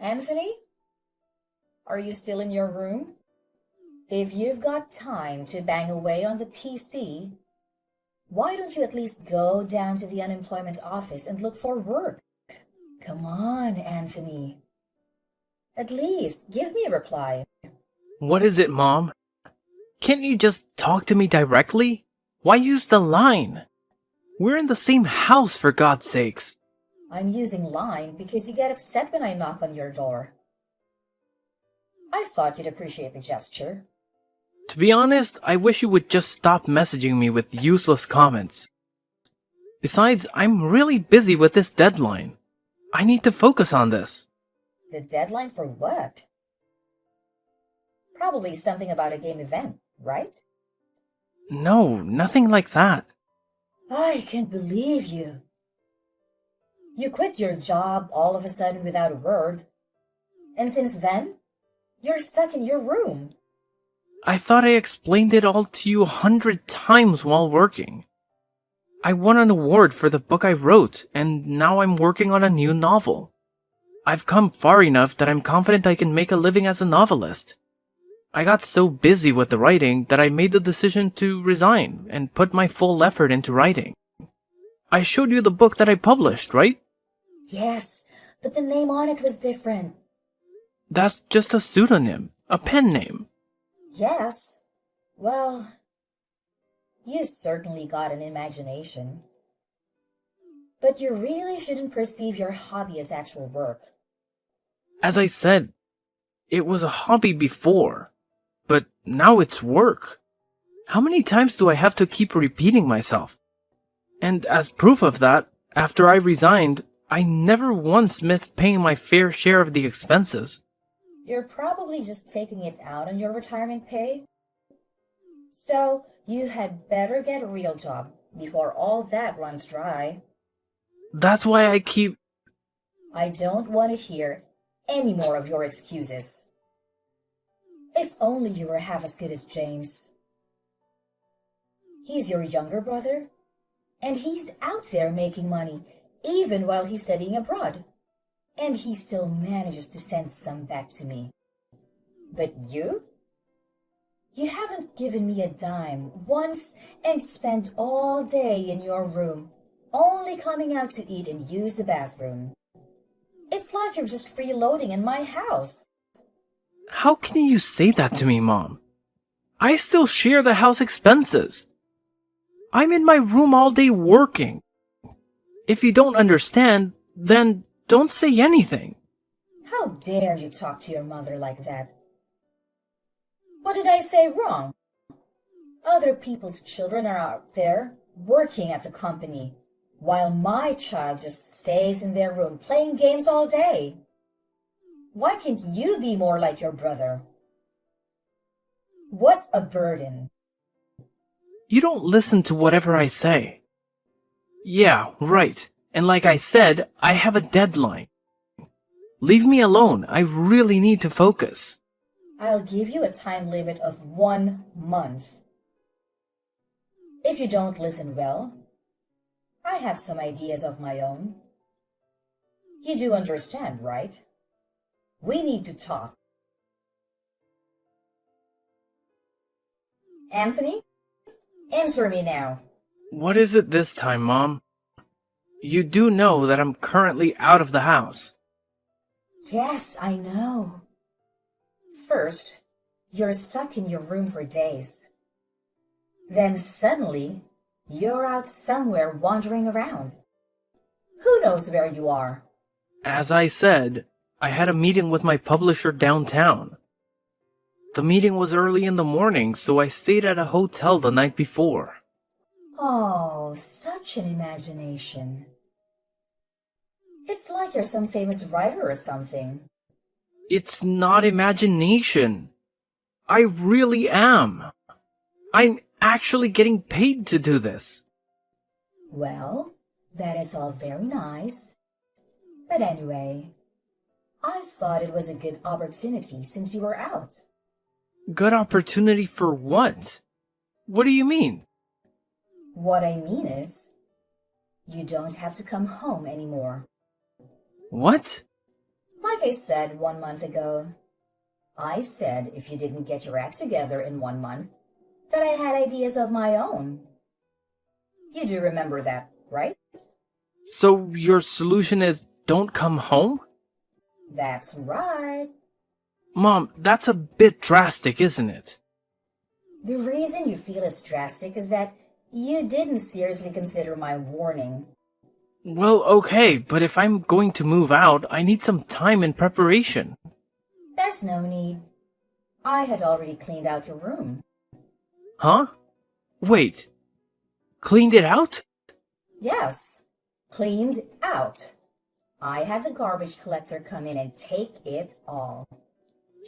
Anthony, are you still in your room? If you've got time to bang away on the PC, why don't you at least go down to the unemployment office and look for work? Come on, Anthony. At least give me a reply. What is it, Mom? Can't you just talk to me directly? Why use the line? We're in the same house, for God's sakes. I'm using line because you get upset when I knock on your door. I thought you'd appreciate the gesture. To be honest, I wish you would just stop messaging me with useless comments. Besides, I'm really busy with this deadline. I need to focus on this. The deadline for what? Probably something about a game event, right? No, nothing like that. I can't believe you. You quit your job all of a sudden without a word. And since then, you're stuck in your room. I thought I explained it all to you 100 times while working. I won an award for the book I wrote, and now I'm working on a new novel. I've come far enough that I'm confident I can make a living as a novelist. I got so busy with the writing that I made the decision to resign and put my full effort into writing. I showed you the book that I published, right? Yes, but the name on it was different. That's just a pseudonym, a pen name. Yes. Well, you certainly got an imagination. But you really shouldn't perceive your hobby as actual work. As I said, it was a hobby before, but now it's work. How many times do I have to keep repeating myself? And as proof of that, after I resigned, I never once missed paying my fair share of the expenses. You're probably just taking it out on your retirement pay. So you had better get a real job before all that runs dry. That's why I keep... I don't want to hear any more of your excuses. If only you were half as good as James. He's your younger brother, and he's out there making money, even while he's studying abroad. And he still manages to send some back to me. But you? You haven't given me a dime once and spent all day in your room, only coming out to eat and use the bathroom. It's like you're just freeloading in my house. How can you say that to me, Mom? I still share the house expenses. I'm in my room all day working. If you don't understand, then don't say anything. How dare you talk to your mother like that? What did I say wrong? Other people's children are out there working at the company, while my child just stays in their room playing games all day. Why can't you be more like your brother? What a burden. You don't listen to whatever I say. Yeah, right. And like I said, I have a deadline. Leave me alone. I really need to focus. I'll give you a time limit of 1 month. If you don't listen well, I have some ideas of my own. You do understand, right? We need to talk. Anthony, answer me now. What is it this time, Mom? You do know that I'm currently out of the house. Yes, I know. First, you're stuck in your room for days. Then suddenly, you're out somewhere wandering around. Who knows where you are? As I said, I had a meeting with my publisher downtown. The meeting was early in the morning, so I stayed at a hotel the night before. Oh, such an imagination. It's like you're some famous writer or something. It's not imagination. I really am. I'm actually getting paid to do this. Well, that is all very nice. But anyway, I thought it was a good opportunity since you were out. Good opportunity for what? What do you mean? What I mean is, you don't have to come home anymore. What? My Like I said 1 month ago, I said if you didn't get your act together in 1 month, that I had ideas of my own. You do remember that, right? So your solution is don't come home? That's right. Mom, that's a bit drastic, isn't it? The reason you feel it's drastic is that you didn't seriously consider my warning. Well, okay, but if I'm going to move out, I need some time in preparation. There's no need. I had already cleaned out your room. Huh? Wait. Cleaned it out? Yes, cleaned out. I had the garbage collector come in and take it all.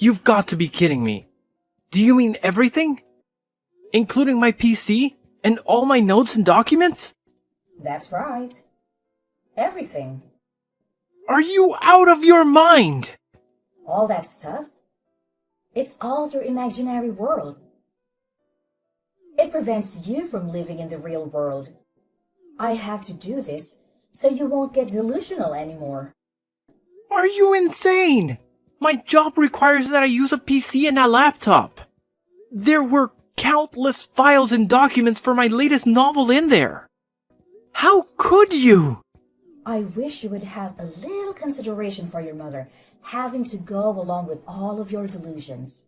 You've got to be kidding me. Do you mean everything? Including my PC and all my notes and documents? That's right. Everything. Are you out of your mind? All that stuff. It's all your imaginary world. It prevents you from living in the real world. I have to do this so you won't get delusional anymore. Are you insane? My job requires that I use a PC and a laptop. There were countless files and documents for my latest novel in there. How could you? I wish you would have a little consideration for your mother, having to go along with all of your delusions.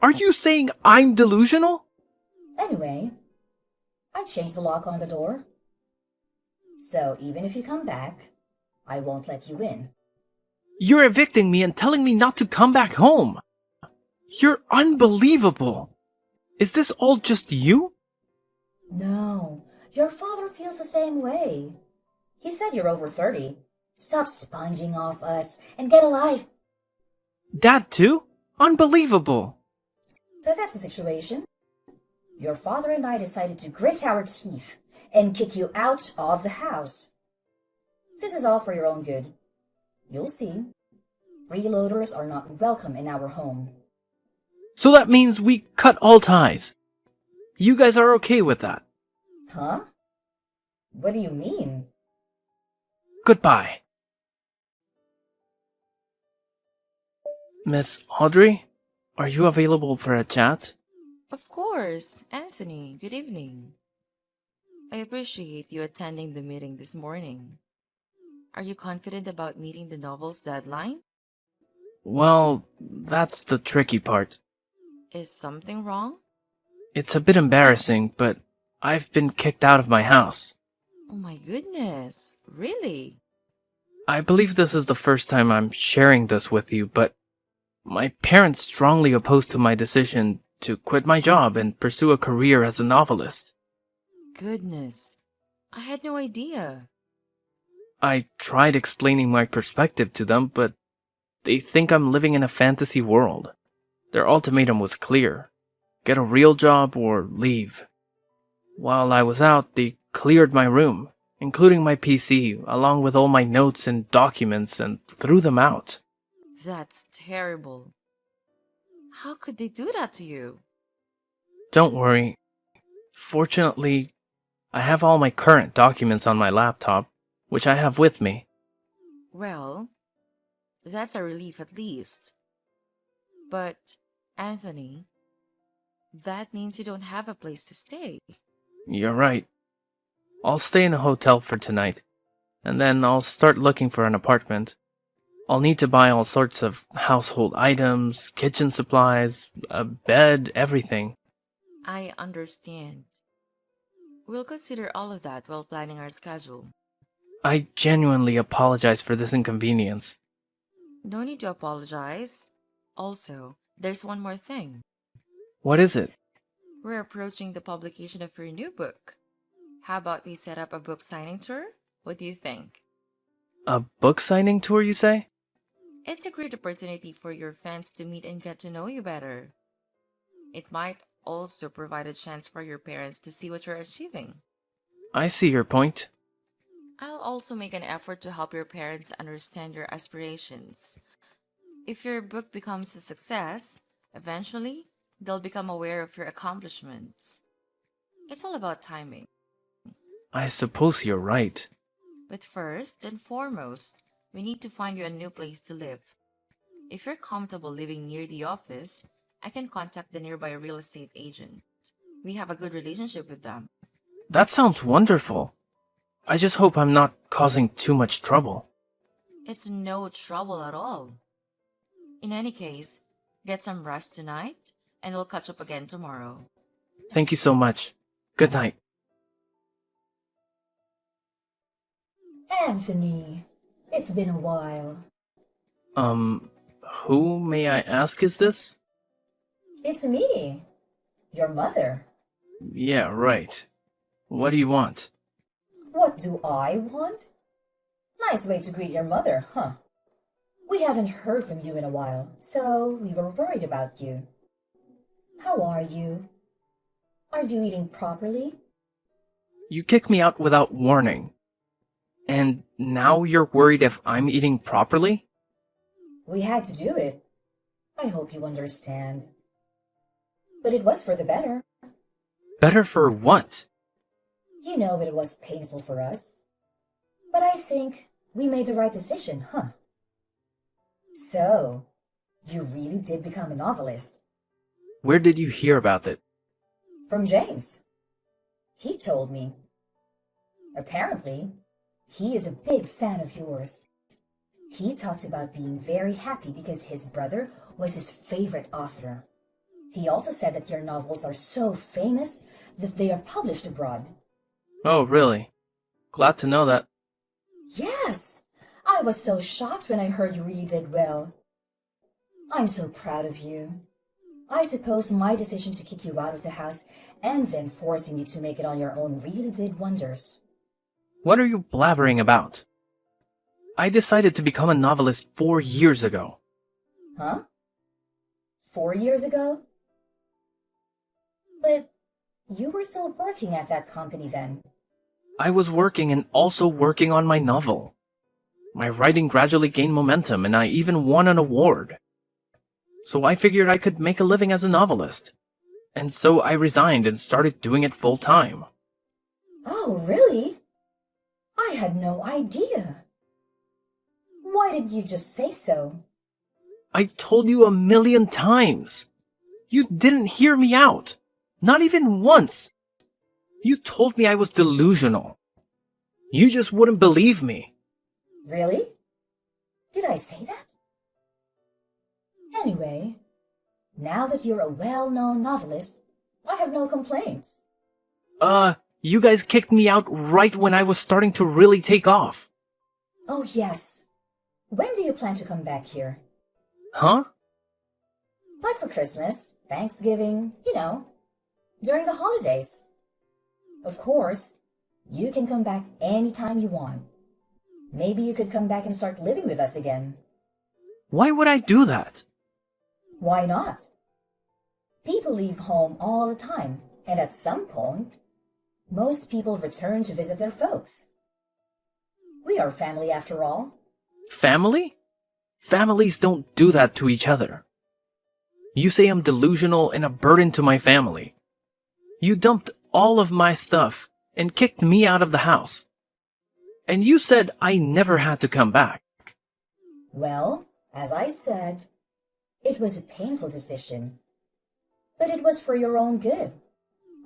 Are you saying I'm delusional? Anyway, I changed the lock on the door. So even if you come back, I won't let you in. You're evicting me and telling me not to come back home. You're unbelievable. Is this all just you? No, your father feels the same way. He said you're over 30. Stop sponging off us and get a life. That too? Unbelievable. So that's the situation. Your father and I decided to grit our teeth and kick you out of the house. This is all for your own good. You'll see. Freeloaders are not welcome in our home. So that means we cut all ties. You guys are okay with that? Huh? What do you mean? Goodbye. Miss Audrey, are you available for a chat? Of course, Anthony. Good evening. I appreciate you attending the meeting this morning. Are you confident about meeting the novel's deadline? Well, that's the tricky part. Is something wrong? It's a bit embarrassing, but I've been kicked out of my house. Oh my goodness, really? I believe this is the first time I'm sharing this with you, but my parents strongly opposed to my decision to quit my job and pursue a career as a novelist. Goodness, I had no idea. I tried explaining my perspective to them, but they think I'm living in a fantasy world. Their ultimatum was clear: get a real job or leave. While I was out, they cleared my room, including my PC, along with all my notes and documents, and threw them out. That's terrible. How could they do that to you? Don't worry. Fortunately, I have all my current documents on my laptop, which I have with me. Well, that's a relief at least. But, Anthony, that means you don't have a place to stay. You're right. I'll stay in a hotel for tonight, and then I'll start looking for an apartment. I'll need to buy all sorts of household items, kitchen supplies, a bed, everything. I understand. We'll consider all of that while planning our schedule. I genuinely apologize for this inconvenience. No need to apologize. Also, there's one more thing. What is it? We're approaching the publication of your new book. How about we set up a book signing tour? What do you think? A book signing tour, you say? It's a great opportunity for your fans to meet and get to know you better. It might also provide a chance for your parents to see what you're achieving. I see your point. I'll also make an effort to help your parents understand your aspirations. If your book becomes a success, eventually, they'll become aware of your accomplishments. It's all about timing. I suppose you're right. But first and foremost, We need to find you a new place to live. If you're comfortable living near the office, I can contact the nearby real estate agent. We have a good relationship with them. That sounds wonderful. I just hope I'm not causing too much trouble. It's no trouble at all. In any case, get some rest tonight, and we'll catch up again tomorrow. Thank you so much. Good night. Anthony, it's been a while. Who may I ask is this? It's me, your mother. Yeah, right. What do you want? What do I want? Nice way to greet your mother, huh? We haven't heard from you in a while, so we were worried about you. How are you? Are you eating properly? You kicked me out without warning. And now you're worried if I'm eating properly? We had to do it. I hope you understand. But it was for the better. Better for what? You know it was painful for us. But I think we made the right decision, huh? So, you really did become a novelist. Where did you hear about it? From James. He told me. Apparently, he is a big fan of yours. He talked about being very happy because his brother was his favorite author. He also said that your novels are so famous that they are published abroad. Oh, really? Glad to know that. Yes! I was so shocked when I heard you really did well. I'm so proud of you. I suppose my decision to kick you out of the house and then forcing you to make it on your own really did wonders. What are you blabbering about? I decided to become a novelist 4 years ago. Huh? 4 years ago? But you were still working at that company then. I was working and also working on my novel. My writing gradually gained momentum and I even won an award. So I figured I could make a living as a novelist. And so I resigned and started doing it full time. Oh, really? I had no idea. Why didn't you just say so? I told you 1,000,000 times. You didn't hear me out. Not even once. You told me I was delusional. You just wouldn't believe me. Really? Did I say that? Anyway, now that you're a well-known novelist, I have no complaints. You guys kicked me out right when I was starting to really take off. Oh, yes. When do you plan to come back here? Huh? Like for Christmas, Thanksgiving, during the holidays. Of course, you can come back anytime you want. Maybe you could come back and start living with us again. Why would I do that? Why not? People leave home all the time, and at some point, most people return to visit their folks. We are family after all. Family? Families don't do that to each other. You say I'm delusional and a burden to my family. You dumped all of my stuff and kicked me out of the house. And you said I never had to come back. Well, as I said, it was a painful decision. But it was for your own good.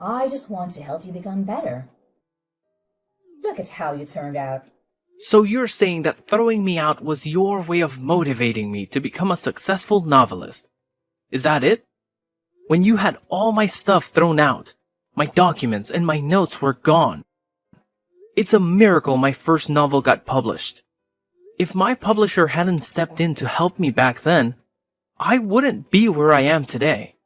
I just want to help you become better. Look at how you turned out. So you're saying that throwing me out was your way of motivating me to become a successful novelist. Is that it? When you had all my stuff thrown out, my documents and my notes were gone. It's a miracle my first novel got published. If my publisher hadn't stepped in to help me back then, I wouldn't be where I am today.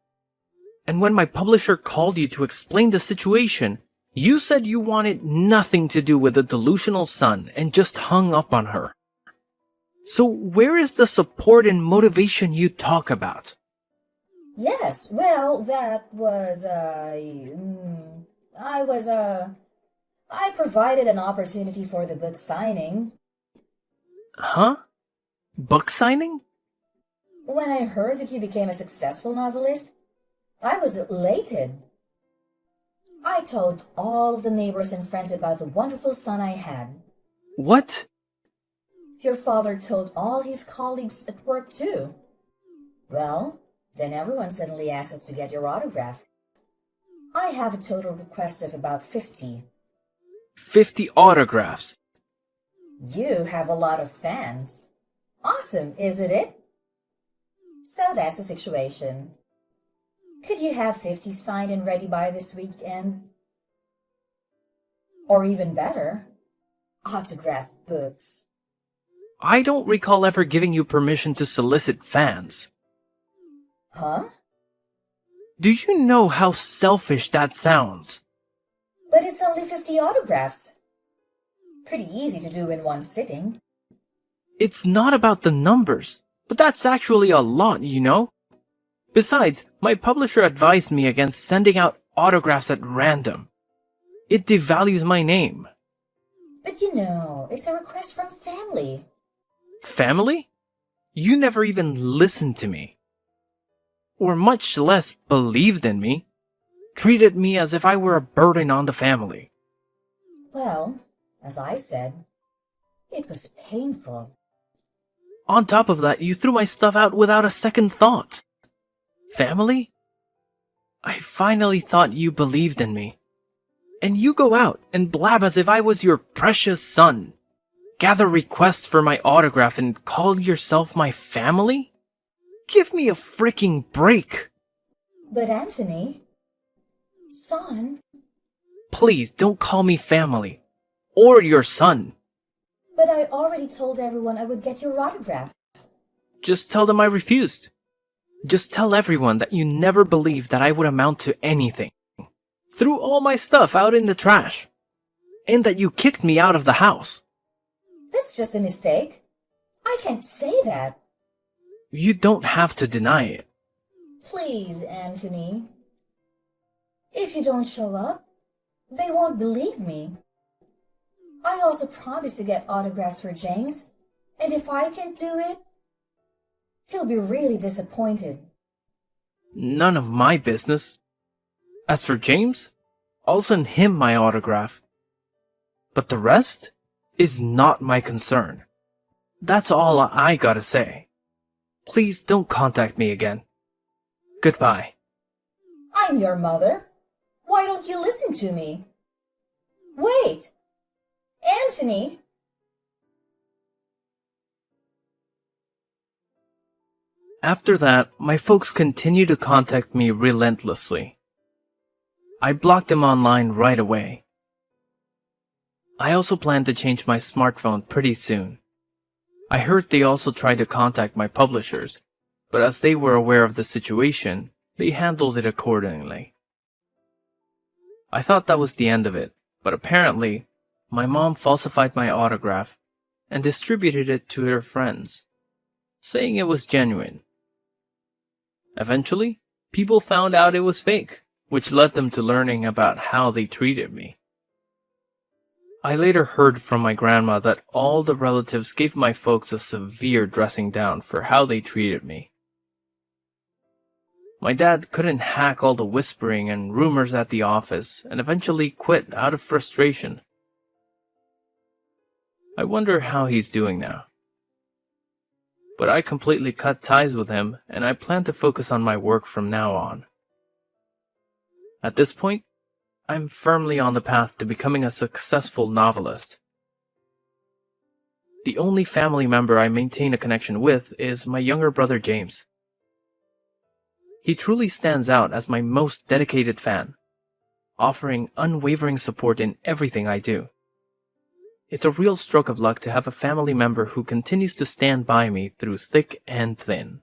And when my publisher called you to explain the situation, you said you wanted nothing to do with the delusional son and just hung up on her. So where is the support and motivation you talk about? Yes, well, that was, I provided an opportunity for the book signing. Huh? Book signing? When I heard that you became a successful novelist, I was elated. I told all of the neighbors and friends about the wonderful son I had. What? Your father told all his colleagues at work too. Well, then everyone suddenly asks us to get your autograph. I have a total request of about 50. 50 autographs. You have a lot of fans. Awesome, isn't it? So that's the situation. Could you have 50 signed and ready by this weekend? Or even better, autographed books. I don't recall ever giving you permission to solicit fans. Huh? Do you know how selfish that sounds? But it's only 50 autographs. Pretty easy to do in one sitting. It's not about the numbers, but that's actually a lot, you know? Besides, my publisher advised me against sending out autographs at random. It devalues my name. But you know, it's a request from family. Family? You never even listened to me. Or much less believed in me. Treated me as if I were a burden on the family. Well, as I said, it was painful. On top of that, you threw my stuff out without a second thought. Family? I finally thought you believed in me. And you go out and blab as if I was your precious son. Gather requests for my autograph and call yourself my family? Give me a freaking break. But Anthony, son. Please don't call me family. Or your son. But I already told everyone I would get your autograph. Just tell them I refused. Just tell everyone that you never believed that I would amount to anything. Threw all my stuff out in the trash. And that you kicked me out of the house. That's just a mistake. I can't say that. You don't have to deny it. Please, Anthony. If you don't show up, they won't believe me. I also promised to get autographs for James, and if I can't do it, he'll be really disappointed. None of my business. As for James, I'll send him my autograph. But the rest is not my concern. That's all I gotta say. Please don't contact me again. Goodbye. I'm your mother. Why don't you listen to me? Wait! Anthony! After that, my folks continued to contact me relentlessly. I blocked them online right away. I also plan to change my smartphone pretty soon. I heard they also tried to contact my publishers, but as they were aware of the situation, they handled it accordingly. I thought that was the end of it, but apparently, my mom falsified my autograph and distributed it to her friends, saying it was genuine. Eventually, people found out it was fake, which led them to learning about how they treated me. I later heard from my grandma that all the relatives gave my folks a severe dressing down for how they treated me. My dad couldn't hack all the whispering and rumors at the office and eventually quit out of frustration. I wonder how he's doing now. But I completely cut ties with him and I plan to focus on my work from now on. At this point, I'm firmly on the path to becoming a successful novelist. The only family member I maintain a connection with is my younger brother James. He truly stands out as my most dedicated fan, offering unwavering support in everything I do. It's a real stroke of luck to have a family member who continues to stand by me through thick and thin.